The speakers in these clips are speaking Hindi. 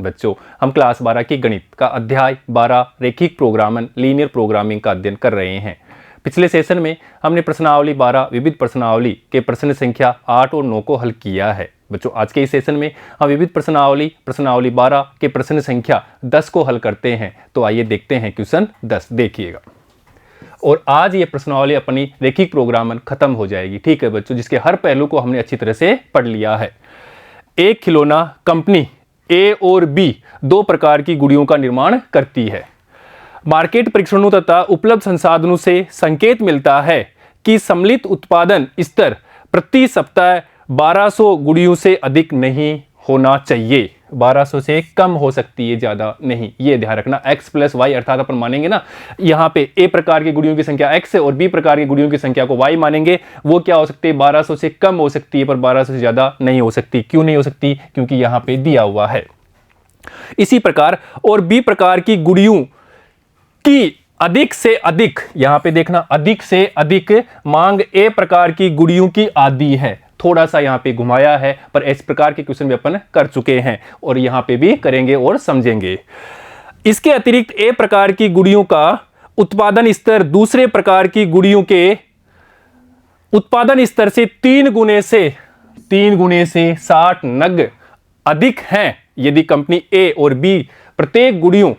बच्चों, हम क्लास 12 की गणित का अध्याय 12 रेखिक प्रोग्रामन लीनियर प्रोग्रामिंग का अध्ययन कर रहे हैं। पिछले सेशन में हमने प्रश्नावली 12 विविध प्रश्नावली के प्रश्न संख्या 8 और 9 को हल किया है। बच्चों, आज के इस सेशन में हम विविध प्रश्नावली 12 के प्रश्न संख्या 10 को हल करते हैं। तो आइए देखते हैं क्वेश्चन 10, देखिएगा। और आज ये प्रश्नावली अपनी रेखिक प्रोग्रामन खत्म हो जाएगी। ठीक है बच्चों, जिसके हर पहलू को हमने अच्छी तरह से पढ़ लिया है। एक खिलौना कंपनी ए और बी दो प्रकार की गुड़ियों का निर्माण करती है। मार्केट परीक्षणों तथा उपलब्ध संसाधनों से संकेत मिलता है कि सम्मिलित उत्पादन स्तर प्रति सप्ताह 1200 गुड़ियों से अधिक नहीं होना चाहिए। 1200 से कम हो सकती है, ज़्यादा नहीं। ये ध्यान रखना। x प्लस वाई अर्थात अपन मानेंगे ना, यहाँ पे ए प्रकार की गुड़ियों की संख्या x है और बी प्रकार की गुड़ियों की संख्या को y मानेंगे। वो क्या हो सकती है? 1200 से कम हो सकती है, पर 1200 से ज़्यादा नहीं हो सकती। क्यों नहीं हो सकती? क्योंकि यहाँ पे दिया हुआ है। इसी प्रकार और बी प्रकार की गुड़ियों की अधिक से अधिक, यहां पे देखना, अधिक से अधिक मांग ए प्रकार की गुड़ियों की आदि है। थोड़ा सा यहां पे घुमाया है, पर इस प्रकार के क्वेश्चन भी अपन कर चुके हैं और यहां पे भी करेंगे और समझेंगे। इसके अतिरिक्त ए प्रकार की गुड़ियों का उत्पादन स्तर दूसरे प्रकार की गुड़ियों के उत्पादन स्तर से 3 गुने से 60 नग अधिक हैं। यदि कंपनी ए और बी प्रत्येक गुड़ियों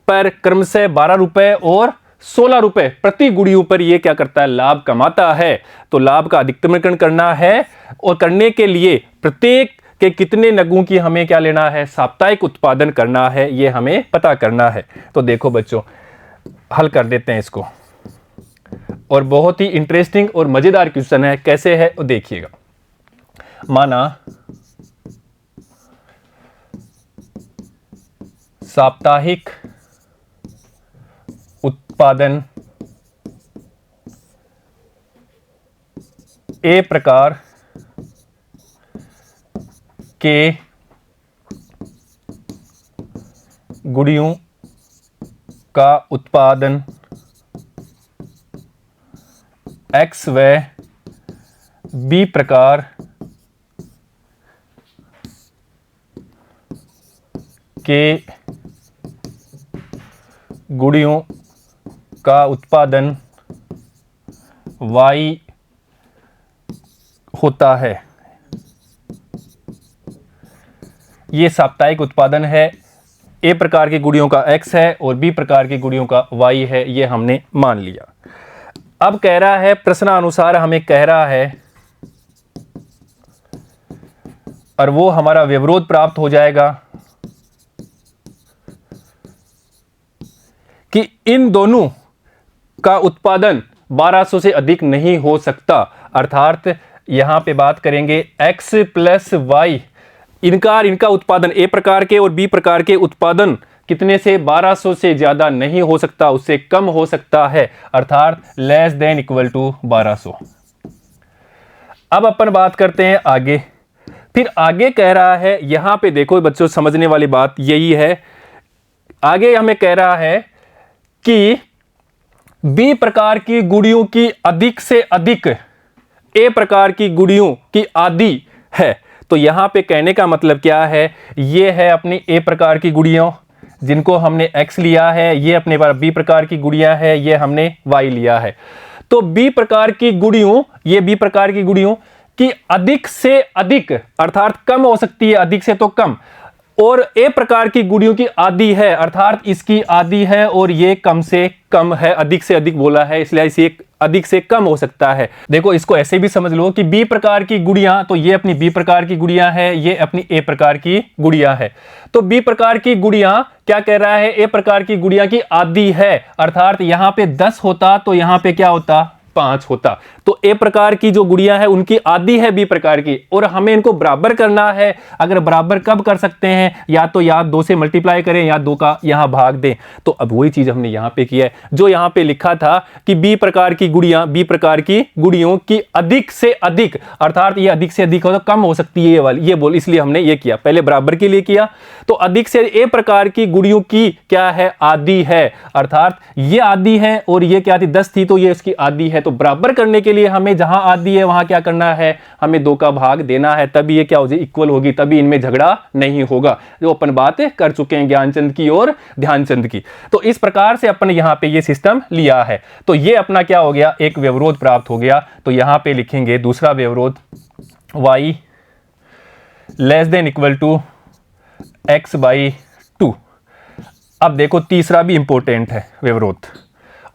पर क्रमशः 12 रुपए और 16 रुपए प्रति गुड़ियों पर यह क्या करता है? लाभ कमाता है। तो लाभ का अधिकतमकरण करना है और करने के लिए प्रत्येक के कितने नगों की हमें क्या लेना है? साप्ताहिक उत्पादन करना है, यह हमें पता करना है। तो देखो बच्चों, हल कर देते हैं इसको। और बहुत ही इंटरेस्टिंग और मजेदार क्वेश्चन है। कैसे है वो देखिएगा। माना साप्ताहिक उत्पादन ए प्रकार के गुड़ियों का उत्पादन एक्स व बी प्रकार के गुड़ियों का उत्पादन y होता है। ये साप्ताहिक उत्पादन है। ए प्रकार की गुड़ियों का x है और बी प्रकार की गुड़ियों का y है, ये हमने मान लिया। अब कह रहा है, प्रश्नानुसार हमें कह रहा है, और वो हमारा व्यवरोध प्राप्त हो जाएगा कि इन दोनों का उत्पादन 1200 से अधिक नहीं हो सकता। अर्थात यहां पे बात करेंगे x प्लस वाई, इनका उत्पादन ए प्रकार के और बी प्रकार के उत्पादन कितने से? 1200 से ज्यादा नहीं हो सकता, उससे कम हो सकता है। अर्थात लेस देन इक्वल टू 1200। अब अपन बात करते हैं आगे। फिर आगे कह रहा है, यहां पे देखो बच्चों, समझने वाली बात यही है। आगे हमें कह रहा है कि बी प्रकार की गुड़ियों की अधिक से अधिक ए प्रकार की गुड़ियों की आदि है। तो यहां पे कहने का मतलब क्या है? ये है अपनी ए प्रकार की गुड़ियों जिनको हमने x लिया है, ये अपने पास बी प्रकार की गुड़ियां है, ये हमने y लिया है। तो बी प्रकार की गुड़ियों, ये बी प्रकार की गुड़ियों की अधिक से अधिक अर्थात कम हो सकती है, अधिक से तो कम, और ए प्रकार की गुड़ियों की आदि है, अर्थात इसकी आदि है और ये कम से कम है। अधिक से अधिक बोला है, इसलिए इसे अधिक से कम हो सकता है। देखो, इसको ऐसे भी समझ लो कि बी प्रकार की गुड़ियां, तो ये अपनी बी प्रकार की गुड़ियां है, ये अपनी ए प्रकार की गुड़ियां है। तो बी प्रकार की गुड़ियां क्या कह रहा है? ए प्रकार की गुड़ियां की आदि है। अर्थात यहां पे 10 होता तो यहां पे क्या होता? 5 होता। तो ए प्रकार की जो गुड़ियां है उनकी आदि है बी प्रकार की, और हमें इनको बराबर करना है। अगर बराबर कब कर सकते हैं? या तो 2 से मल्टीप्लाई करें या 2 का यहां भाग दें। तो अब वही चीज हमने यहां पे किया है, जो यहां पे लिखा था कि बी प्रकार की गुड़ियों की अधिक से अधिक, अर्थात ये अधिक से अधिक हो तो कम हो सकती है ये वाली, ये बोल, इसलिए हमने ये किया, पहले बराबर के लिए किया। तो अधिक से ए प्रकार की गुड़ियों की क्या है? आदि है। अर्थात ये आदि है और ये क्या थी? 10 थी, तो ये इसकी आदि है, तो बराबर करने के लिए हमें जहां आदि है वहां क्या करना है, हमें 2 का भाग देना है, तभी ये क्या हो जाए, इक्वल होगी, तभी इनमें झगड़ा नहीं होगा, जो अपन बात कर चुके हैं ज्ञानचंद की और ध्यानचंद की। तो इस प्रकार से अपन यहां पे ये सिस्टम लिया है। तो ये अपना क्या हो गया, एक व्यवरोध प्राप्त हो गया। तो यहां पे लिखेंगे दूसरा व्यवरोध y less than equal to x/2। अब देखो तीसरा भी इंपॉर्टेंट है व्यवरोध,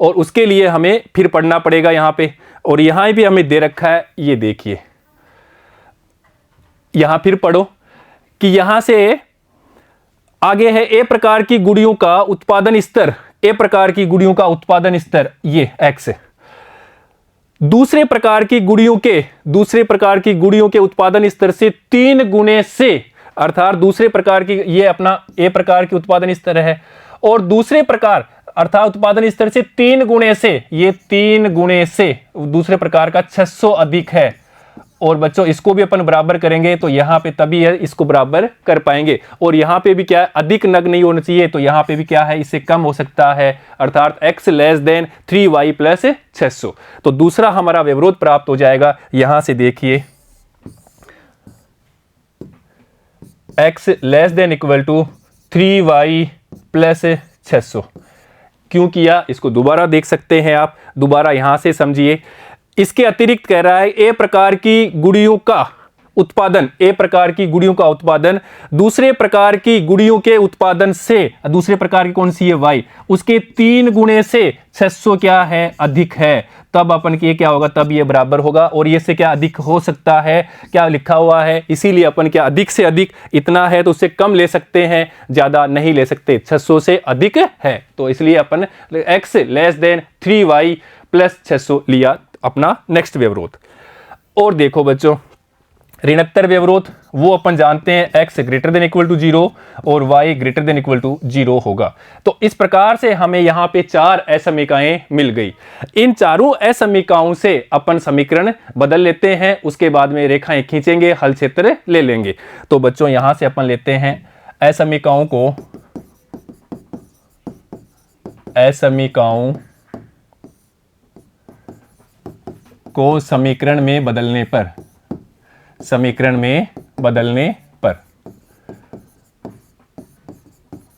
और उसके लिए हमें फिर पढ़ना पड़ेगा यहां पे, और यहां भी हमें दे रखा है, ये देखिए यहां फिर पढ़ो कि यहां से आगे है ए प्रकार की गुणियों का उत्पादन स्तर, ए प्रकार की गुणियों का उत्पादन स्तर ये x, दूसरे प्रकार की गुणियों के उत्पादन स्तर से 3 गुने से, अर्थात दूसरे प्रकार की, ये अपना ए प्रकार की उत्पादन स्तर है, और दूसरे प्रकार अर्थात उत्पादन स्तर से 3 गुणे से, ये 3 गुणे से दूसरे प्रकार का 600 अधिक है। और बच्चों इसको भी अपन बराबर करेंगे तो यहां पे तभी है इसको बराबर कर पाएंगे, और यहां पे भी क्या है, अधिक नग नहीं होना चाहिए, तो यहां पे भी क्या है, इससे कम हो सकता है, अर्थात x less then 3y plus 600। तो दूसरा हमारा व्यवरोध प्राप्त हो जाएगा। यहां से देखिए x less than equal to 3y plus 600 क्यों किया, इसको दोबारा देख सकते हैं आप, दोबारा यहां से समझिए। इसके अतिरिक्त कह रहा है ए प्रकार की गुणियों का उत्पादन, ए प्रकार की गुणियों का उत्पादन दूसरे प्रकार की गुणियों के उत्पादन से, दूसरे प्रकार की कौन सी है y, उसके 3 गुणे से 600 क्या है, अधिक है, तब अपन के क्या होगा, तब ये बराबर होगा। और ये से क्या अधिक हो सकता है, क्या लिखा हुआ है, इसीलिए अपन क्या अधिक से अधिक इतना है तो उससे कम ले सकते हैं, ज्यादा नहीं ले सकते, 600 से अधिक है, तो इसलिए अपन x less then 3y plus 600 लिया अपना नेक्स्ट व्यवरोध। और देखो बच्चों ऋणोत्तर व्यवरोध वो अपन जानते हैं x greater than equal to 0 और y greater than equal to 0 होगा। तो इस प्रकार से हमें यहां पे 4 असमीकाएं मिल गई। इन चारों असमीकाओं से अपन समीकरण बदल लेते हैं, उसके बाद में रेखाएं खींचेंगे, हल क्षेत्र ले लेंगे। तो बच्चों यहां से अपन लेते हैं असमीकाओं को समीकरण में बदलने पर,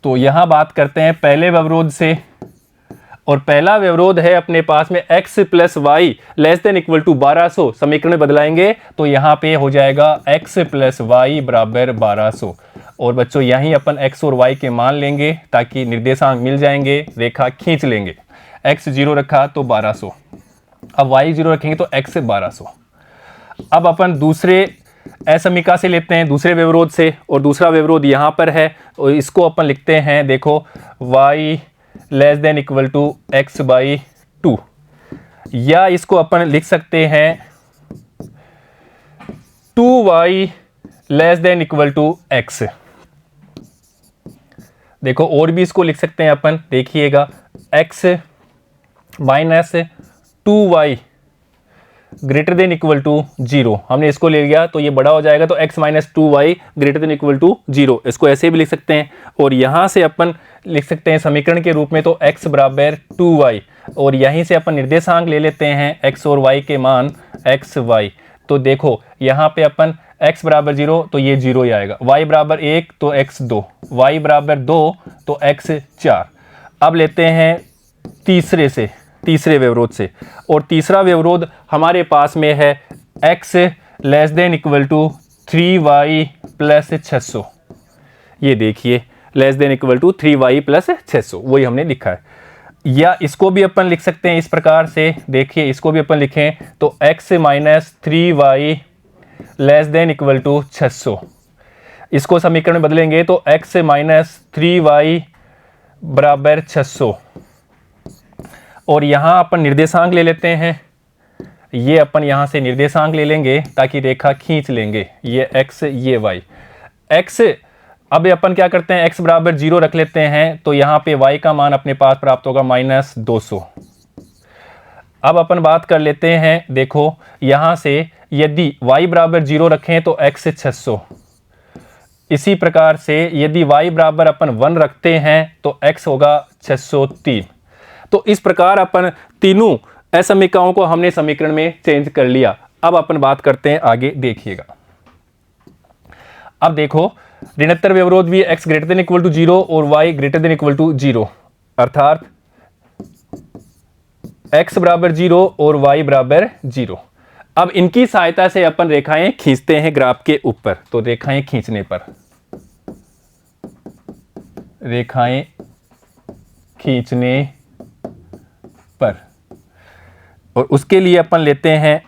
तो यहां बात करते हैं पहले व्यवरोध से, और पहला व्यवरोध है अपने पास में x plus Y less than equal to 1200, समीकरण में बदलाएंगे तो यहां पे हो जाएगा x प्लस वाई बराबर 1200। और बच्चों यहीं अपन x और y के मान लेंगे ताकि निर्देशांक मिल जाएंगे, रेखा खींच लेंगे, x 0 रखा तो 1200, अब y 0 रखेंगे तो x 1200। अब अपन दूसरे असमीका से लेते हैं, दूसरे व्यवरोध से, और दूसरा व्यवरोध यहां पर है, और इसको अपन लिखते हैं, देखो y less than equal to x/2, या इसको अपन लिख सकते हैं 2y less than equal to x। देखो और भी इसको लिख सकते हैं अपन, देखिएगा x minus 2y greater than equal to 0, हमने इसको ले लिया तो ये बड़ा हो जाएगा, तो x minus 2y greater than equal to 0, इसको ऐसे भी लिख सकते हैं। और यहां से अपन लिख सकते हैं समीकरण के रूप में तो x बराबर 2y, और यहीं से अपन निर्देशांक ले लेते हैं x और y के मान x y। तो देखो यहां पे अपन x बराबर 0 तो ये 0 ही आएगा, y बराबर 1 तो x 2, y बराबर 2 तो x 4। अब लेते हैं तीसरे व्यवरोध से, और तीसरा व्यवरोध हमारे पास में है x less than equal to 3y plus 600। ये देखिए less than equal to 3y plus 600, वही हमने लिखा है। या इसको भी अपन लिख सकते हैं इस प्रकार से, देखिए इसको भी अपन लिखें तो x minus 3y less than equal to 600, इसको समीकरण में बदलेंगे तो x माइनस 3y बराबर 600। और यहां अपन निर्देशांक ले लेते हैं, ये अपन यहां से निर्देशांक ले लेंगे ताकि रेखा खींच लेंगे, ये x ये y। x अब अपन क्या करते हैं, x बराबर 0 रख लेते हैं, तो यहां पे y का मान अपने पास प्राप्त होगा माइनस 200। अब अपन बात कर लेते हैं, देखो यहां से यदि y बराबर 0 रखें तो x 600, इसी प्रकार से यदि y बराबर अपन 1 रखते हैं तो x होगा 603। तो इस प्रकार अपन तीनों असमीकाओं को हमने समीकरण में चेंज कर लिया। अब अपन बात करते हैं आगे, देखिएगा। अब देखो, ऋणात्तर व्यवरोध भी x greater than equal to 0 और y greater than equal to 0, अर्थात x बराबर 0 और y बराबर 0। अब इनकी सहायता से अपन रेखाएं खींचते हैं ग्राफ के ऊपर। तो रेखाएं खींचने पर, रेखाएं खींचने पर, और उसके लिए अपन लेते हैं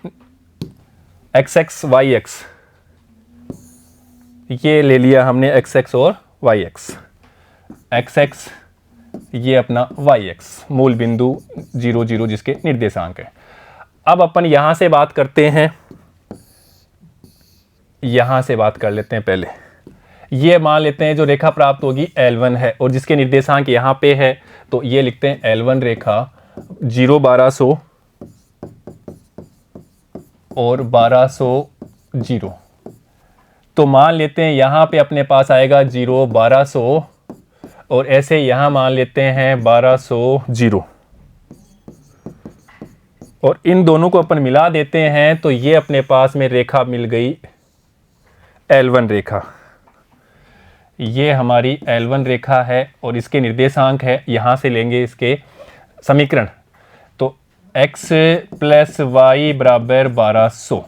xx yx, ये ले लिया हमने xx और yx। xx ये अपना yx मूल बिंदु 0 0 जिसके निर्देशांक है। अब अपन यहां से बात करते हैं, यहां से बात कर लेते हैं। पहले ये मान लेते हैं जो रेखा प्राप्त होगी L1 है और जिसके निर्देशांक यहां पे है, तो ये लिखते हैं L1 रेखा 0 1200 और 1200 0। तो मान लेते हैं यहां पे अपने पास आएगा 0 1200 और ऐसे यहां मान लेते हैं 1200 0, और इन दोनों को अपन मिला देते हैं तो ये अपने पास में रेखा मिल गई L1 रेखा। ये हमारी L1 रेखा है और इसके निर्देशांक है, यहां से लेंगे इसके समीकरण। तो x प्लस वाई बराबर 1200।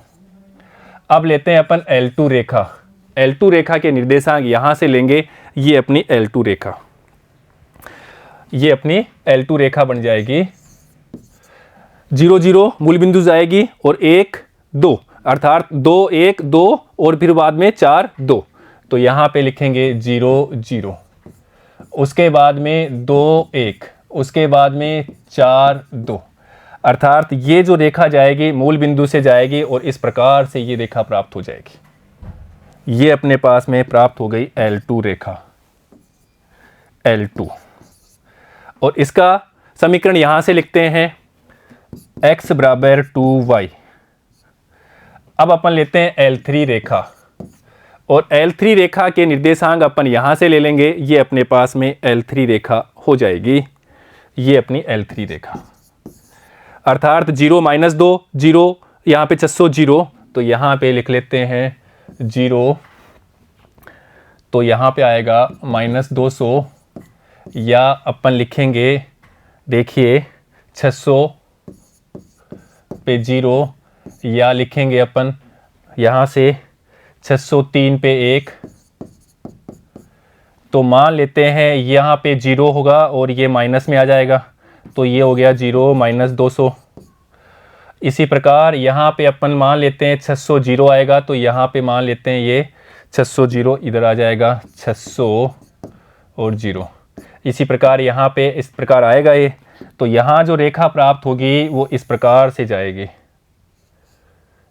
अब लेते हैं अपन L2 रेखा। L2 रेखा के निर्देशांक यहां से लेंगे, ये अपनी L2 रेखा, ये अपनी L2 रेखा बन जाएगी। 0 0 मूल बिंदु जाएगी और 1 2, अर्थात 2 1 2 और फिर बाद में 4 2। तो यहाँ पे लिखेंगे 0 0, उसके बाद में 2 1, उसके बाद में 4 2, अर्थात ये जो रेखा जाएगी मूल बिंदु से जाएगी और इस प्रकार से ये रेखा प्राप्त हो जाएगी। ये अपने पास में प्राप्त हो गई L2 रेखा, L2। और इसका समीकरण यहां से लिखते हैं x बराबर 2y। अब अपन लेते हैं L3 रेखा और L3 रेखा के निर्देशांक अपन यहां से ले लेंगे, ये अपने पास में L3 रेखा हो जाएगी। ये अपनी L3 रेखा, अर्थात 0 -2 0, यहाँ पे 600 0, तो यहाँ पे लिख लेते हैं 0, तो यहाँ पे आएगा -200, या अपन लिखेंगे, देखिए 600 पे 0, या लिखेंगे अपन यहाँ से 603 पे 1। तो मान लेते हैं यहाँ पे 0 होगा और ये माइनस में आ जाएगा, तो ये हो गया 0 -200। इसी प्रकार यहाँ पे अपन मान लेते हैं 600 0 आएगा, तो यहाँ पे मान लेते हैं ये 600 0 इधर आ जाएगा, 600 और 0। इसी प्रकार यहाँ पे इस प्रकार आएगा ये, तो यहाँ जो रेखा प्राप्त होगी वो इस प्रकार से जाएगी।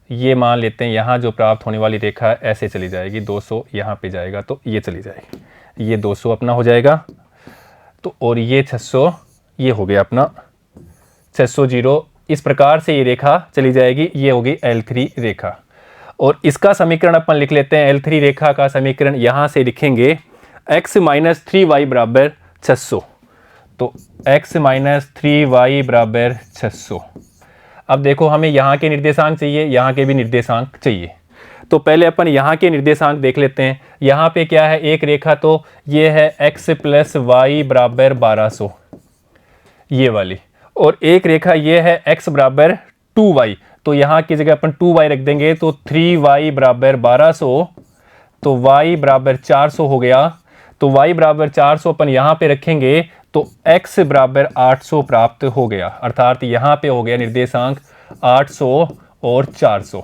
ये मान लेते हैं यहाँ जो प्राप्त होने वाली रेखा ऐसे चली जाएगी, 200 यहाँ पे जाएगा तो ये चली जाएगी, ये 200 अपना हो जाएगा। तो और ये 600, ये हो गया अपना 600 0। इस प्रकार से ये रेखा चली जाएगी, ये होगी L3 रेखा। और इसका समीकरण अपन लिख लेते हैं। L3 रेखा का समीकरण यहाँ से लिखेंगे x - 3y बराबर 600। तो x - 3y बराबर 600। अब देखो हमें यहाँ के निर्देशांक चाहिए, यहाँ के भी निर्देशांक चाहिए। तो पहले अपन यहाँ के निर्देशांक देख लेते हैं। यहाँ पे क्या है, एक रेखा तो ये है x प्लस वाई बराबर 1200, ये वाली, और एक रेखा ये है x बराबर 2y। तो यहाँ की जगह अपन 2y रख देंगे, तो 3y बराबर 1200, तो y बराबर 400 हो गया। तो y बराबर 400 अपन यहाँ पे रखेंगे, तो x बराबर 800 प्राप्त हो गया, अर्थात यहाँ पे हो गया निर्देशांक 800 और 400।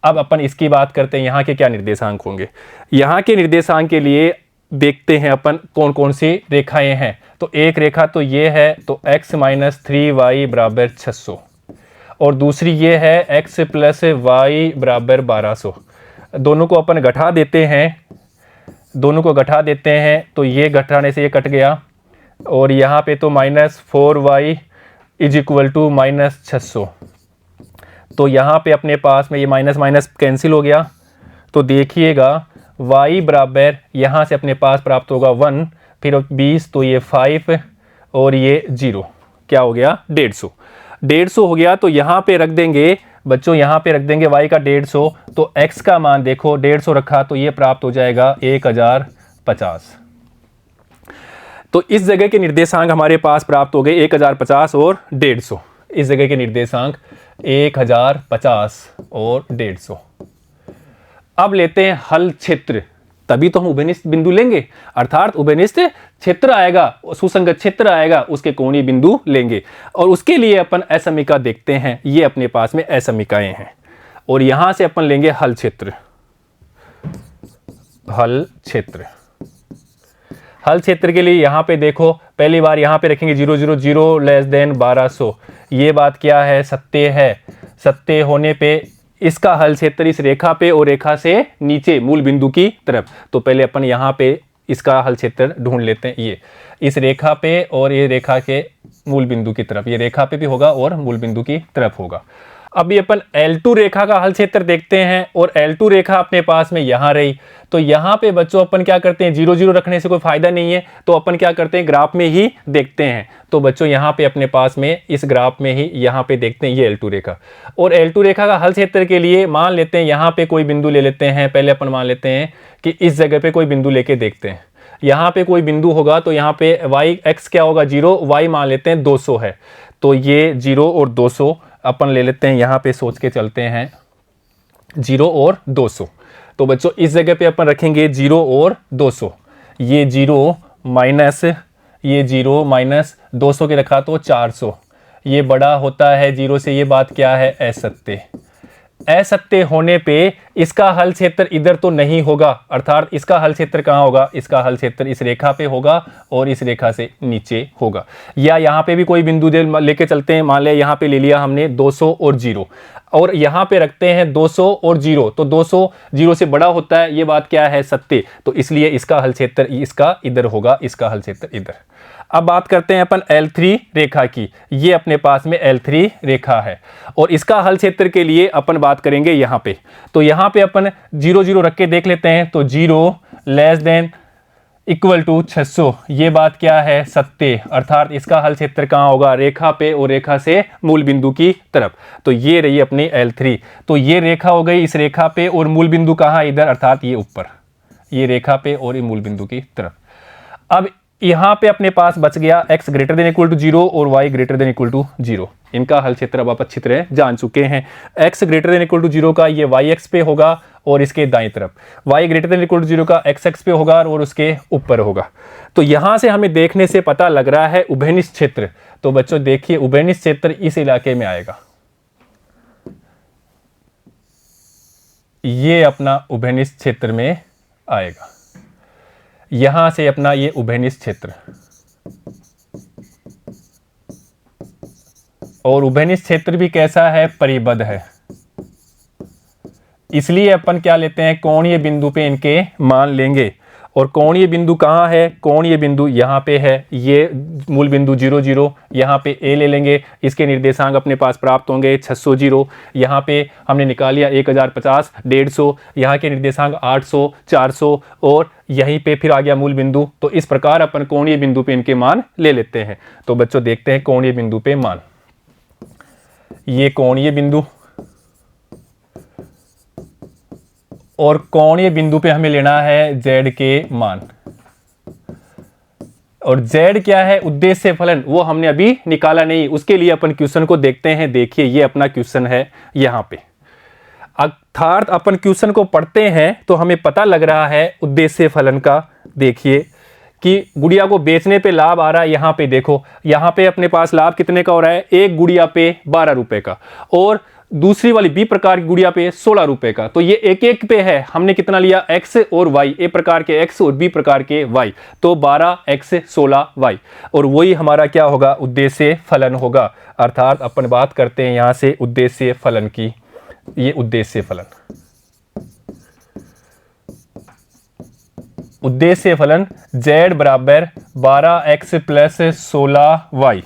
अब अपन इसकी बात करते हैं, यहाँ के क्या निर्देशांक होंगे। यहाँ के निर्देशांक के लिए देखते हैं अपन कौन कौन सी रेखाएं हैं। तो एक रेखा तो ये है, तो x - 3y बराबर 600, और दूसरी ये है x प्लस वाई बराबर 1200। दोनों को अपन घटा देते हैं, दोनों को घटा देते हैं, तो ये घटाने से ये कट गया, और यहाँ पे तो -4y इज इक्वल टू -600। तो यहाँ पे अपने पास में ये माइनस माइनस कैंसिल हो गया। तो देखिएगा y बराबर यहाँ से अपने पास प्राप्त होगा 1, फिर 20, तो ये 5 और ये 0, क्या हो गया 150। 150 हो गया तो यहाँ पे रख देंगे बच्चों, यहाँ पे रख देंगे y का 150, तो x का मान देखो 150 रखा तो ये प्राप्त हो जाएगा 1050। तो इस जगह के निर्देशांक हमारे पास प्राप्त हो गए 1050 और 150। इस जगह के निर्देशांक 1050 और 150। अब लेते हैं हल क्षेत्र, तभी तो हम उभयनिष्ठ बिंदु लेंगे, अर्थात उभयनिष्ठ क्षेत्र आएगा, सुसंगत क्षेत्र आएगा, उसके कोणीय बिंदु लेंगे। और उसके लिए अपन असमीका देखते हैं, ये अपने पास में असमीकाएं हैं और यहां से अपन लेंगे हल क्षेत्र। हल क्षेत्र, हल क्षेत्र के लिए यहां पे देखो, पहली बार यहां पे रखेंगे 0 0 0 लेस देन 1200। ये बात क्या है, सत्य है। सत्य होने पे इसका हल क्षेत्र इस रेखा पे और रेखा से नीचे मूल बिंदु की तरफ। तो पहले अपन यहाँ पे इसका हल क्षेत्र ढूंढ लेते हैं, ये इस रेखा पे और ये रेखा के मूल बिंदु की तरफ, ये रेखा पे भी होगा और मूल बिंदु की तरफ होगा। अभी अपन L2 रेखा का हल क्षेत्र देखते हैं और L2 रेखा अपने पास में यहाँ रही, तो यहाँ पे बच्चों अपन क्या करते हैं, 0 0 रखने से कोई फायदा नहीं है, तो अपन क्या करते हैं ग्राफ में ही देखते हैं। तो बच्चों यहाँ पे अपने पास में इस ग्राफ में ही यहाँ पे देखते हैं ये L2 रेखा। और L2 रेखा का हल क्षेत्र के लिए मान लेते हैं यहाँ पे कोई बिंदु ले लेते हैं। पहले अपन मान लेते हैं कि इस जगह पे कोई बिंदु लेके देखते हैं। यहाँ पे कोई बिंदु होगा तो यहाँ पे y x क्या होगा 0, y मान लेते हैं 200 है, तो ये 0 और 200 अपन ले लेते हैं, यहाँ पे सोच के चलते हैं 0 और 200। तो बच्चों इस जगह पे अपन रखेंगे 0 और 200, ये 0 माइनस ये 0 माइनस 200 के रखा तो 400, ये बड़ा होता है 0 से, ये बात क्या है असत्य। असत्य होने पे इसका हल क्षेत्र इधर तो नहीं होगा, अर्थात इसका हल क्षेत्र कहाँ होगा, इसका हल क्षेत्र इस रेखा पे होगा और इस रेखा से नीचे होगा। या यहाँ पे भी कोई बिंदु लेके चलते हैं, मान लिया यहाँ पे ले लिया हमने 200 और 0, और यहाँ पे रखते हैं 200 और 0, तो 200 0 से बड़ा होता है, ये बात क्या है सत्य। तो इसलिए इसका हल क्षेत्र इसका इधर होगा, इसका हल क्षेत्र इधर। अब बात करते हैं अपन L3 रेखा की, ये अपने पास में L3 रेखा है और इसका हल क्षेत्र के लिए अपन बात करेंगे यहाँ पे। तो यहाँ पे अपन 0 0 रख के देख लेते हैं, तो 0 लेस देन इक्वल टू 600, ये बात क्या है सत्य, अर्थात इसका हल क्षेत्र कहाँ होगा, रेखा पे और रेखा से मूल बिंदु की तरफ। तो ये रही अपनी L3, तो ये रेखा हो गई इस रेखा पे और मूल बिंदु कहाँ इधर, अर्थात ये ऊपर, ये रेखा पे और ये मूल बिंदु की तरफ। अब यहाँ पे अपने पास बच गया x greater than equal to 0 और y greater than equal to 0। इनका हल क्षेत्र अब आप अच्छी तरह जान चुके हैं। x greater than equal to 0 का ये y x पे होगा और इसके दाईं तरफ, y greater than equal to 0 का x x पे होगा और उसके ऊपर होगा। तो यहाँ से हमें देखने से पता लग रहा है उभयनिष्ठ क्षेत्र। तो बच्चों देखिए उभयनिष्ठ क्षेत्र इस इलाके में आएगा, ये अपना उभयनिष्ठ क्षेत्र में आएगा, यहां से अपना ये उभयनिष्ठ क्षेत्र। और उभयनिष्ठ क्षेत्र भी कैसा है, परिबद्ध है, इसलिए अपन क्या लेते हैं कोणीय बिंदु पे इनके मान लेंगे। और कोणीय बिंदु कहाँ है, कोणीय बिंदु यहाँ पे है, ये मूल बिंदु 0 0, यहाँ पे a ले लेंगे, इसके निर्देशांक अपने पास प्राप्त होंगे 600 0, यहाँ पे हमने निकाल लिया 1050 150, यहाँ के निर्देशांक 800 400 और यहीं पे फिर आ गया मूल बिंदु। तो इस प्रकार अपन कोणीय बिंदु पे इनके मान ले लेते हैं। तो बच्चों देखते हैं कोणीय बिंदु पे मान, ये कोणीय बिंदु और कोणीय बिंदु पे हमें लेना है z के मान। और z क्या है, उद्देश्य फलन, वो हमने अभी निकाला नहीं, उसके लिए अपन क्वेश्चन को देखते हैं। देखिए ये अपना क्वेश्चन है यहाँ पे, अर्थात अपन क्वेश्चन को पढ़ते हैं तो हमें पता लग रहा है उद्देश्य फलन का। देखिए कि गुड़िया को बेचने पे लाभ आ रहा है, यहाँ पे देखो, यहाँ पे अपने पास लाभ कितने का हो रहा है, एक गुड़िया पे 12 रुपए का, और दूसरी वाली बी प्रकार की गुड़िया पे 16 रुपए का। तो ये एक एक पे है, हमने कितना लिया x और y, ए प्रकार के x और बी प्रकार के y, तो 12x 16y, और वही हमारा क्या होगा, उद्देश्य फलन होगा। अर्थात अपन बात करते हैं यहां से उद्देश्य फलन की, ये उद्देश्य फलन, उद्देश्य फलन z बराबर 12x प्लस 16y,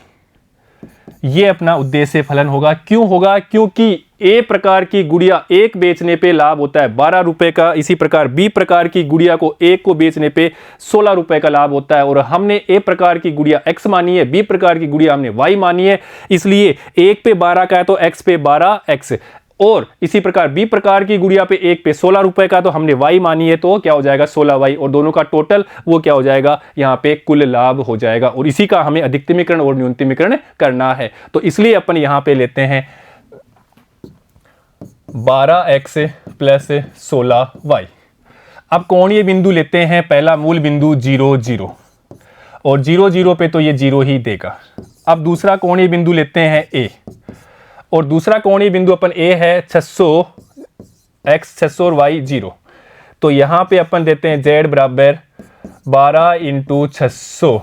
ये अपना उद्देश्य फलन होगा। क्यों होगा, क्योंकि ए प्रकार की गुड़िया एक बेचने पे लाभ होता है 12 रुपए का, इसी प्रकार बी प्रकार की गुड़िया को एक को बेचने पे 16 रुपए का लाभ होता है। और हमने ए प्रकार की गुड़िया एक्स मानी है, बी प्रकार की गुड़िया हमने वाई मानी है, इसलिए एक पे 12 का है तो एक्स पे 12 एक्स, और इसी प्रकार बी प्रकार की गुड़िया पे एक पे 16 रुपए का तो हमने वाई मानी है, तो क्या हो जाएगा 16 वाई, और दोनों का टोटल वो क्या हो जाएगा यहाँ पे कुल लाभ हो जाएगा। और इसी का हमें अधिकतमीकरण और न्यूनतमीकरण करना है, तो इसलिए अपन यहाँ पे लेते हैं 12x प्लस 16y। अब कोणीय बिंदु लेते हैं, पहला मूल बिंदु 0 0, और 0 0 पे तो ये 0 ही देगा। अब दूसरा कोणीय बिंदु लेते हैं a, और दूसरा कोणीय बिंदु अपन a है 600x 600 और y 0, तो यहाँ पे अपन देते हैं z बराबर 12 इंटू 600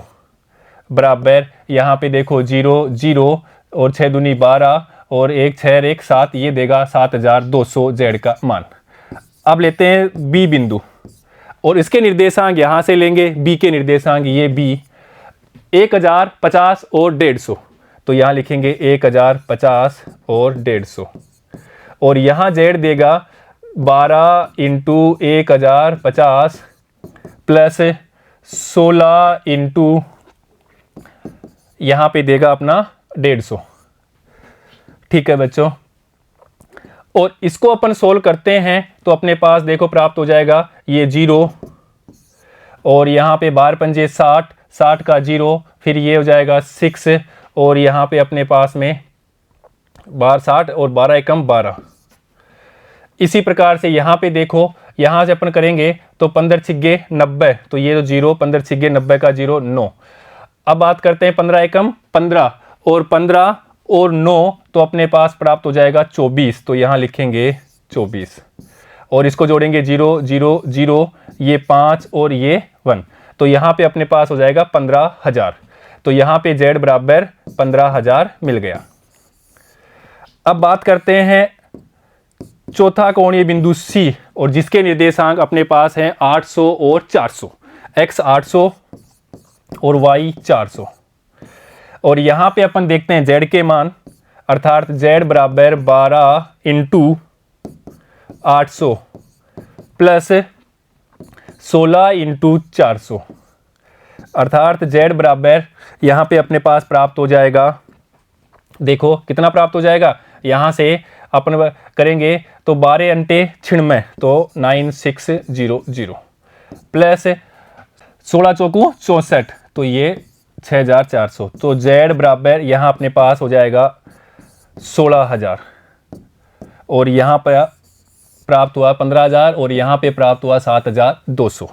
बराबर, यहाँ पे देखो 0 0 और 6 दूनी 12 और 1 6 1 7, ये देगा 7200 z का मान। अब लेते हैं b बिंदु, और इसके निर्देशांक यहाँ से लेंगे, b के निर्देशांक ये b 1000 50 और 150, तो यहाँ लिखेंगे 1000 50 और 150, और यहाँ z देगा 12 इंटू 1000 50 प्लस 16 इंटू यहाँ पे देगा अपना 150। ठीक है बच्चों, और इसको अपन सोल्व करते हैं तो अपने पास देखो प्राप्त हो जाएगा ये 0, और यहाँ पे 12 पंजे 60, 60 का 0, फिर ये हो जाएगा 6, और यहाँ पे अपने पास में 60 और 12 एकम 12। इसी प्रकार से यहाँ पे देखो, यहाँ से अपन करेंगे तो 15 छिग्गे 90, तो ये तो 0, 15 छिग्गे 90 का 0 9। अब बात करते हैं 15 एकम 15, और 15 और 9 तो अपने पास प्राप्त हो जाएगा 24, तो यहाँ लिखेंगे 24, और इसको जोड़ेंगे 0 0 0, ये 5 और ये 1, तो यहाँ पे अपने पास हो जाएगा 15,000, तो यहाँ पे z बराबर 15,000 मिल गया। अब बात करते हैं चौथा कोणीय बिंदु C, और जिसके निर्देशांक अपने पास हैं 800 और 400, x 800 और y 400, और यहाँ पे अपन देखते हैं z के मान, अर्थात z बराबर 12 इंटू 800 प्लस 16 इंटू 400, अर्थात z बराबर यहाँ पे अपने पास प्राप्त हो जाएगा, देखो कितना प्राप्त हो जाएगा, यहाँ से अपन करेंगे तो 12 अंटे 96, तो 9600 प्लस 16 चौकू 64, तो ये 6400, तो z बराबर यहाँ अपने पास हो जाएगा 16,000, और यहाँ पर प्राप्त हुआ 15,000, और यहाँ पे प्राप्त हुआ 7,200।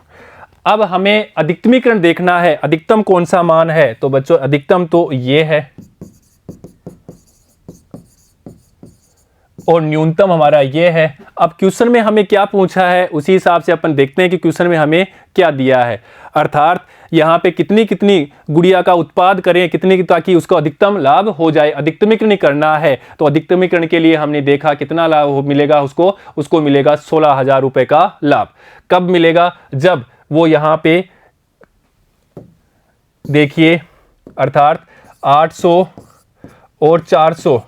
अब हमें अधिकतमीकरण देखना है, अधिकतम कौन सा मान है, तो बच्चों अधिकतम तो ये है, और न्यूनतम हमारा ये है। अब क्वेश्चन में हमें क्या पूछा है उसी हिसाब से अपन देखते हैं कि क्वेश्चन में हमें क्या दिया है, अर्थात यहाँ पे कितनी कितनी गुड़िया का उत्पाद करें, कितनी, ताकि उसको अधिकतम लाभ हो जाए। अधिकतमीकरण करना है तो अधिकतमीकरण के लिए हमने देखा कितना लाभ मिलेगा, उसको मिलेगा 16,000 रुपए का लाभ। कब मिलेगा, जब वो यहाँ पे देखिए, अर्थात 800 और 400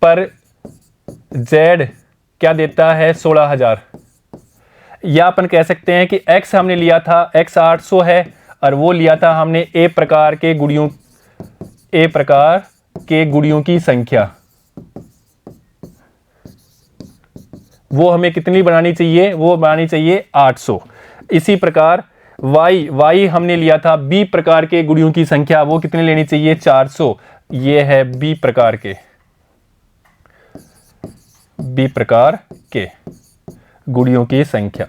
पर z क्या देता है 16,000, या अपन कह सकते हैं कि x हमने लिया था, x 800 है, और वो लिया था हमने a प्रकार के गुणियों की संख्या, वो हमें कितनी बनानी चाहिए, वो बनानी चाहिए 800। इसी प्रकार y हमने लिया था b प्रकार के गुणियों की संख्या, वो कितनी लेनी चाहिए 400, ये है b प्रकार के गुणियों की संख्या।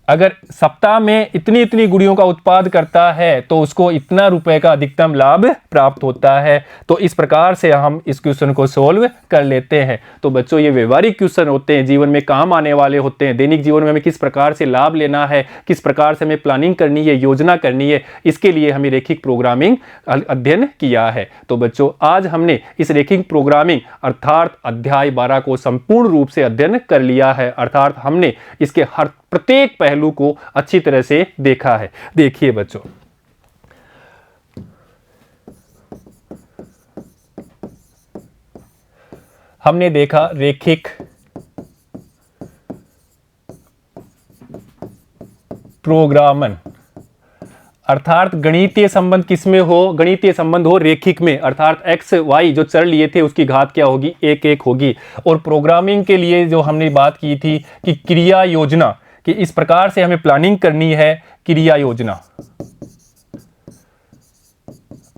अगर सप्ताह में इतनी इतनी गुड़ियों का उत्पाद करता है तो उसको इतना रुपए का अधिकतम लाभ प्राप्त होता है। तो इस प्रकार से हम इस क्वेश्चन को सोल्व कर लेते हैं। तो बच्चों, ये व्यवहारिक क्वेश्चन होते हैं, जीवन में काम आने वाले होते हैं। दैनिक जीवन में हमें किस प्रकार से लाभ लेना है, किस प्रकार से हमें प्लानिंग करनी है, योजना करनी है, इसके लिए हमें रेखिक प्रोग्रामिंग अध्ययन किया है। तो बच्चों, आज हमने इस रेखिक प्रोग्रामिंग अर्थात अध्याय 12 को संपूर्ण रूप से अध्ययन कर लिया है। अर्थात हमने इसके हर प्रत्येक पहलू को अच्छी तरह से देखा है। देखिए बच्चों, हमने देखा रेखिक प्रोग्रामन, अर्थात गणितीय संबंध किसमें हो, गणितीय संबंध हो रेखिक में, अर्थात एक्स वाई जो चर लिए थे उसकी घात क्या होगी, एक एक होगी। और प्रोग्रामिंग के लिए जो हमने बात की थी कि क्रिया योजना, कि इस प्रकार से हमें प्लानिंग करनी है, क्रिया योजना,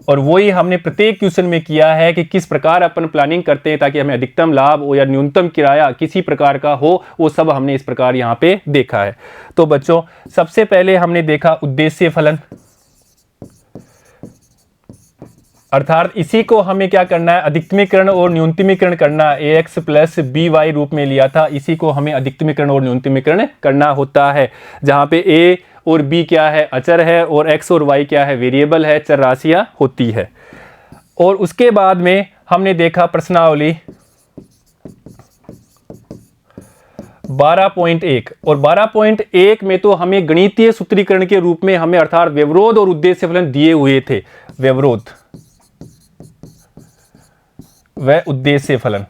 और वही हमने प्रत्येक क्वेश्चन में किया है कि किस प्रकार अपन प्लानिंग करते हैं ताकि हमें अधिकतम लाभ हो या न्यूनतम किराया किसी प्रकार का हो, वो सब हमने इस प्रकार यहाँ पे देखा है। तो बच्चों सबसे पहले हमने देखा उद्देश्य फलन, अर्थात इसी को हमें क्या करना है, अधिकतमीकरण और न्यूनतमीकरण करना, ax प्लस बी वाई रूप में लिया था, इसी को हमें अधिकतमीकरण और न्यूनतमीकरण करना होता है, जहां पे a और b क्या है, अचर है, और x और y क्या है, वेरिएबल है, चर राशियां होती है। और उसके बाद में हमने देखा प्रश्नावली 12.1, और 12.1 में तो हमें गणितीय सूत्रीकरण के रूप में हमें अर्थात व्यवरोध और उद्देश्य फलन दिए हुए थे, व्यवरोध व उद्देश्य फलन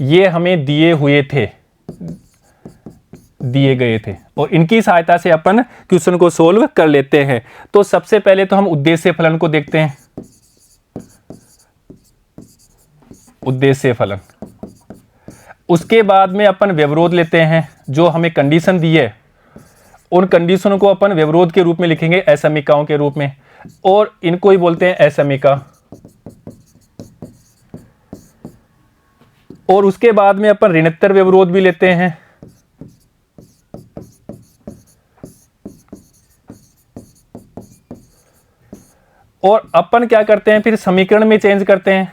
ये हमें दिए हुए थे, दिए गए थे, और इनकी सहायता से अपन क्वेश्चन को सोल्व कर लेते हैं। तो सबसे पहले तो हम उद्देश्य फलन को देखते हैं, उद्देश्य फलन, उसके बाद में अपन व्यवरोध लेते हैं, जो हमें कंडीशन दी है उन कंडीशनों को अपन व्यवरोध के रूप में लिखेंगे, असमीकाओं के रूप में, और इनको ही बोलते हैं असमीका। और उसके बाद में अपन ऋणोत्तर व्यवरोध भी लेते हैं, और अपन क्या करते हैं फिर समीकरण में चेंज करते हैं।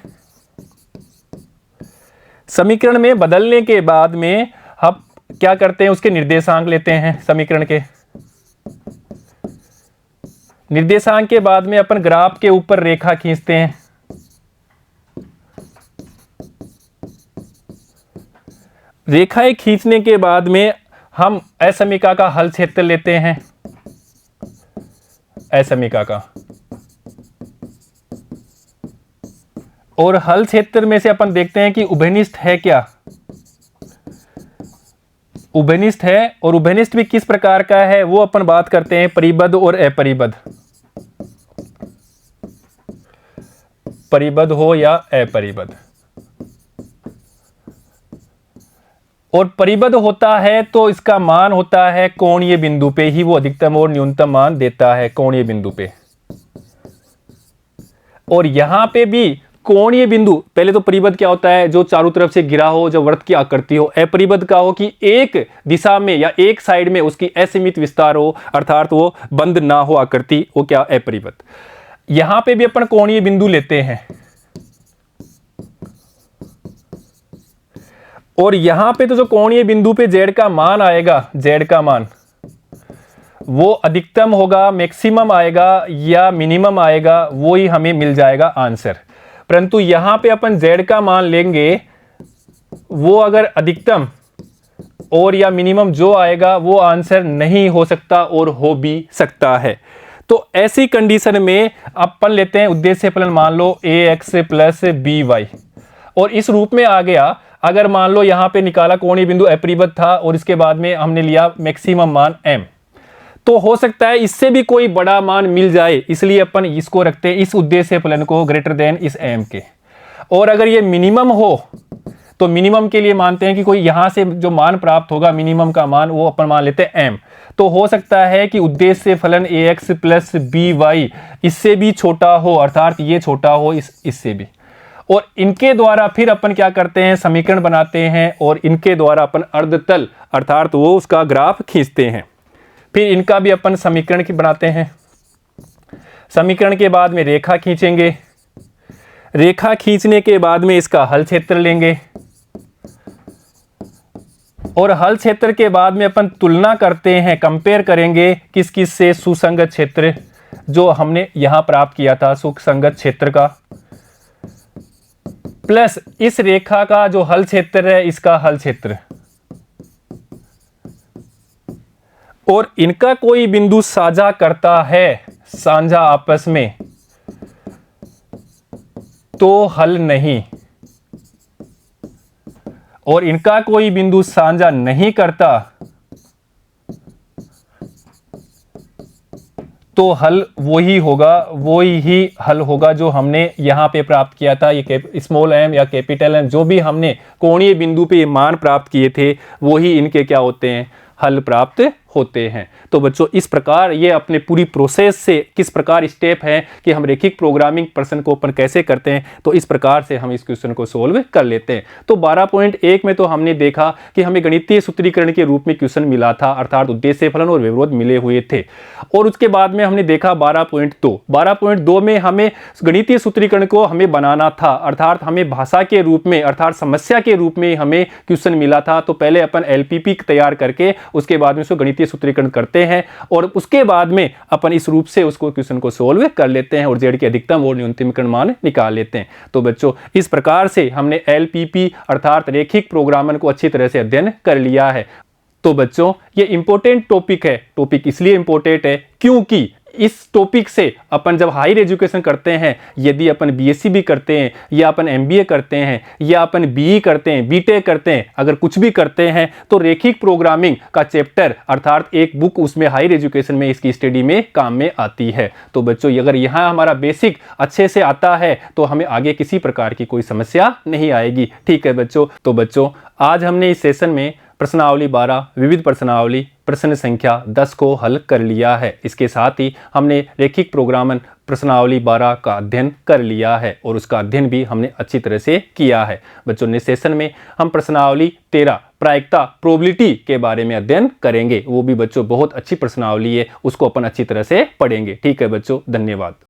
समीकरण में बदलने के बाद में हम क्या करते हैं, उसके निर्देशांक लेते हैं, समीकरण के निर्देशांक के बाद में अपन ग्राफ के ऊपर रेखा खींचते हैं, रेखाएं खींचने के बाद में हम असमीका का हल क्षेत्र लेते हैं, असमीका का, और हल क्षेत्र में से अपन देखते हैं कि उभयनिष्ठ है क्या, उभयनिष्ठ है, और उभयनिष्ठ भी किस प्रकार का है वो अपन बात करते हैं, परिबद्ध और अपरिबद्ध, परिबद्ध हो या अपरिबद्ध। और परिबद्ध होता है तो इसका मान होता है कोणीय बिंदु पे ही वो अधिकतम और न्यूनतम मान देता है, कोणीय बिंदु पे। और यहां पे भी कोणीय बिंदु, पहले तो परिबद्ध क्या होता है, जो चारों तरफ से घिरा हो, जो वृत्त की आकृति हो। अपरिबद्ध का हो कि एक दिशा में या एक साइड में उसकी असीमित विस्तार हो, अर्थात वो बंद ना हो आकृति, वो क्या, अपरिबद्ध। यहां पे भी अपन कोणीय बिंदु लेते हैं, और यहां पे तो जो कोणीय बिंदु पे z का मान आएगा, z का मान वो अधिकतम होगा, मैक्सिमम आएगा या मिनिमम आएगा, वो ही हमें मिल जाएगा आंसर। परंतु यहां पे अपन z का मान लेंगे, वो अगर अधिकतम और या मिनिमम जो आएगा वो आंसर नहीं हो सकता और हो भी सकता है। तो ऐसी कंडीशन में अपन लेते हैं उद्देश्य फलन, मान लो ax प्लस बी वाई, और इस रूप में आ गया। अगर मान लो यहां पे निकाला कोणीय बिंदु अपरिबद्ध था और इसके बाद में हमने लिया मैक्सिमम मान m, तो हो सकता है इससे भी कोई बड़ा मान मिल जाए, इसलिए अपन इसको रखते हैं, इस उद्देश्य फलन को ग्रेटर देन इस m के। और अगर ये मिनिमम हो तो मिनिमम के लिए मानते हैं कि कोई यहां से जो मान प्राप्त होगा मिनिमम का मान, वो अपन मान लेते हैं m। तो हो सकता है कि उद्देश्य फलन ax प्लस बी वाई इससे भी छोटा हो, अर्थात ये छोटा हो इससे भी। और इनके द्वारा फिर अपन क्या करते हैं, समीकरण बनाते हैं, और इनके द्वारा अपन अर्धतल अर्थात वो उसका ग्राफ खींचते हैं। फिर इनका भी अपन समीकरण की बनाते हैं। समीकरण के बाद में रेखा खींचेंगे, रेखा खींचने के बाद में इसका हल क्षेत्र लेंगे, और हल क्षेत्र के बाद में अपन तुलना करते हैं, कंपेयर करेंगे किस किस से, सुसंगत क्षेत्र जो हमने यहां प्राप्त किया था, सुसंगत क्षेत्र का, प्लस इस रेखा का जो हल क्षेत्र है इसका हल क्षेत्र, और इनका कोई बिंदु साझा करता है, साझा आपस में, तो हल नहीं, और इनका कोई बिंदु साझा नहीं करता तो हल वही ही हल होगा जो हमने यहाँ पे प्राप्त किया था। ये स्मॉल एम या कैपिटल एम जो भी हमने कोणीय बिंदु पे ये मान प्राप्त किए थे वही इनके क्या होते हैं, हल प्राप्त होते हैं। तो बच्चों इस प्रकार ये अपने पूरी प्रोसेस से किस प्रकार स्टेप है कि हम रेखिक प्रोग्रामिंग प्रश्न को ओपन कैसे करते हैं, तो इस प्रकार से हम इस क्वेश्चन को सोल्व कर लेते हैं। तो 12.1 में तो हमने देखा कि हमें गणितीय सूत्रीकरण के रूप में क्वेश्चन मिला था, अर्थात उद्देश्य फलन और विरोध मिले हुए थे। और उसके बाद में हमने देखा 12.2 में हमें गणितीय सूत्रीकरण को हमें बनाना था, अर्थात हमें भाषा के रूप में अर्थात समस्या के रूप में हमें क्वेश्चन मिला था। तो पहले अपन एलपीपी तैयार करके उसके बाद में उसको गणितीय सूत्रीकरण करते हैं और उसके बाद में अपन इस रूप से उसको क्वेश्चन को सोल्व कर लेते हैं और जेड की अधिकतम और न्यूनतम मान निकाल लेते हैं। तो बच्चों इस प्रकार से हमने एलपीपी अर्थात रेखिक प्रोग्रामन को अच्छी तरह से अध्ययन कर लिया है। तो बच्चों ये इंपॉर्टेंट टॉपिक है। टॉपिक इसलिए इंपॉर्टेंट है क्योंकि इस टॉपिक से अपन जब हायर एजुकेशन करते हैं, यदि अपन बीएससी भी करते हैं या अपन एमबीए करते हैं या अपन बीई करते हैं, बीटेक करते हैं, अगर कुछ भी करते हैं तो रेखिक प्रोग्रामिंग का चैप्टर अर्थात एक बुक उसमें हायर एजुकेशन में इसकी स्टडी में काम में आती है। तो बच्चों अगर यहाँ हमारा बेसिक अच्छे से आता है तो हमें आगे किसी प्रकार की कोई समस्या नहीं आएगी। ठीक है बच्चों। तो बच्चों आज हमने इस सेशन में प्रश्नावली 12 विविध प्रश्नावली प्रश्न संख्या 10 को हल कर लिया है। इसके साथ ही हमने रेखिक प्रोग्रामन प्रश्नावली 12 का अध्ययन कर लिया है और उसका अध्ययन भी हमने अच्छी तरह से किया है। बच्चों ने सेशन में हम प्रश्नावली 13 प्रायिकता प्रोबेबिलिटी के बारे में अध्ययन करेंगे। वो भी बच्चों बहुत अच्छी प्रश्नावली है, उसको अपन अच्छी तरह से पढ़ेंगे। ठीक है बच्चों, धन्यवाद।